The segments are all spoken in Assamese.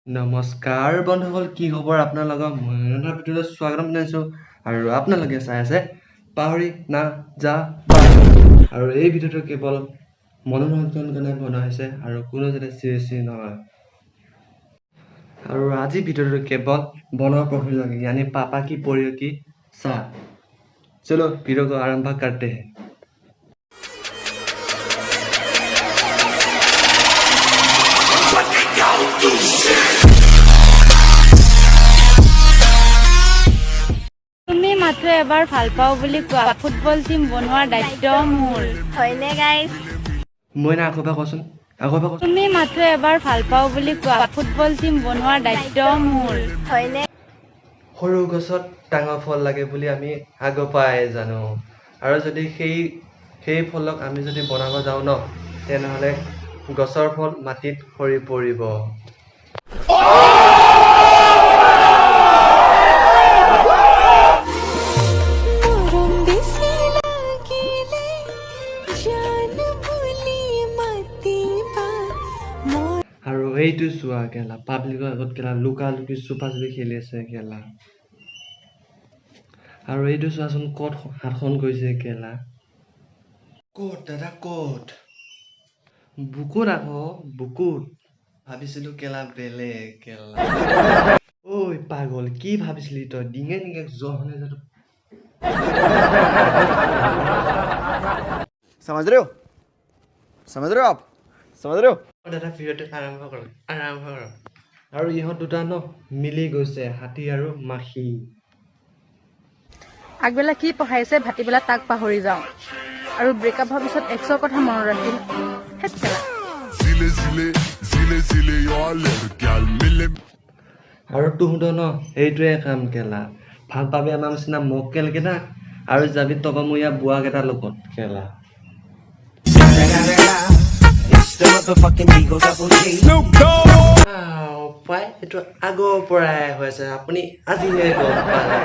নমস্কাৰ বন্ধুসকল, কি খবৰ আপোনালোকৰ? মই ৰন্ধা ভিডিঅ'লৈ স্বাগতম জনাইছোঁ আৰু আপোনালোকে চাই আছে পাহৰি না যা বা। আৰু এই ভিডিঅ'টো কেৱল মনোৰঞ্জনৰ কাৰণে বনোৱা হৈছে আৰু কোনো যাতে চিৰিয়াছলি নহয়। আৰু আজি ভিডিঅ'টো কেৱল বনোৱাৰ প্ৰফিল লাগে, यानी पापा की पोरियो की साथ। चलो वीडियो को आरंभ करते हैं। তুমি মাথো এবাৰ ভাল পাওঁ বুলি কোৱা, ফুটবল টিম বনোৱাৰ দায়িত্ব মোৰ। হয়নে গাইজ? মই না আকৌ কচোন। তুমি মাথো এবাৰ ভাল পাওঁ বুলি কোৱা, ফুটবল টিম বনোৱাৰ দায়িত্ব মোৰ। হয়নে? সৰু গছত ডাঙৰ ফল লাগে বুলি আমি আগৰ পৰাই জানো, আৰু যদি সেই ফলক আমি যদি বনাব যাওঁ ন, তেনেহ'লে গছৰ ফল মাটিত সৰি পৰিব। আৰু এইটো চোৱা কেলা, পাব্লিকৰ আগত কেলা লুকা লুকি চুপা চুপি খেলি আছে কেলা। আৰু এইটো চোৱাচোন ক'ত হাতখন গৈছে কেলা। ক'ত দাদা ক'ত? বুকুত আকৌ বুকুত। ভাবিছিলো কেলা বেলেগ কেলা। ঐ পাগল, কি ভাবিছিলি তই? ডিঙে ডিঙে জ্বৰ হ'লে যাতো। समझ रहे हो आप समझ रहे हो দাদা ভিডিঅ'টো আৰম্ভ কৰক। আৰু ইহঁত দুটা ন মিলি গৈছে, হাতী আৰু মাখি। আগবেলা কি পঢ়াইছে, ভাটিবেলা তাক পাহৰি যাওঁ। আৰু ব্ৰেকআপ হোৱাৰ পিছত এক্সৰ কথা মনত ৰাখিম। হেট কেলা। আৰু তহঁতৰ ন এইটোৱে কাম কেলা। ভাল পাবি আমাৰ নিচিনা মক্কেল কেইটা আৰু যাবি তপমূৰীয়া বুঢ়া কেইটাৰ লগত কেলা। পাই এইটো আগৰ পৰাই হৈছে, আপুনি আজিহে গম পালে।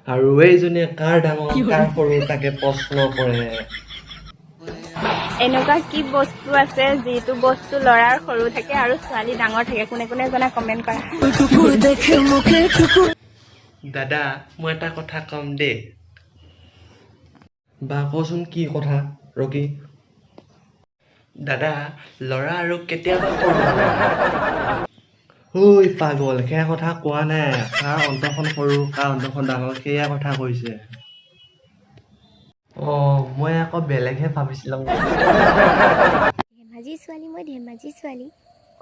আৰু এইজনীয়ে কাৰ ডাঙৰ কাৰ সৰু তাকে প্ৰশ্ন কৰে। এনেকুৱা কি বস্তু আছে যিটো বস্তু ল'ৰাৰ সৰু থাকে আৰু ছোৱালী ডাঙৰ থাকে? কোনে কোনে জানা কমেণ্ট কৰা। দাদা মই এটা কথা কম দেই। বা কচোন কি কথা ৰকি? দাদা ল'ৰা আৰু কেতিয়াবা সৰু ঐ পাগল, সেয়া কথা কোৱা নাই। কাৰ অন্তৰখন সৰু কাৰ অন্তৰখন ডাঙৰ সেয়া কথা কৈছে। মই আকৌ বেলেগহে ভাবিছিলো। ধেমাজি ছোৱালী, মই ধেমাজি ছোৱালী।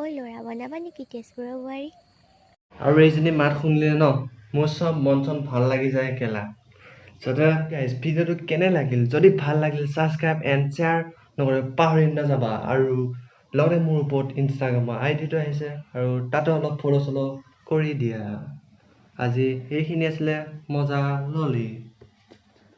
ঐ ল'ৰা বনাবা নেকি তেজপুৰৰ বোৱাৰী? আৰু এইজনী মাত শুনিলে ন মোৰ চব মন চন ভাল লাগি যায় কেলা। যাতে গাইজ ভিডিঅ'টো কেনে লাগিল? যদি ভাল লাগিল ছাবস্ক্ৰাইব এণ্ড শ্বেয়াৰ নকৰিব পাহৰি নাযাবা। আৰু লগতে মোৰ ওপৰত ইনষ্টাগ্ৰামৰ আইডিটো আহিছে, আৰু তাতো অলপ ফ'ল' চ'ল' কৰি দিয়া। আজি সেইখিনি আছিলে মজা ললি।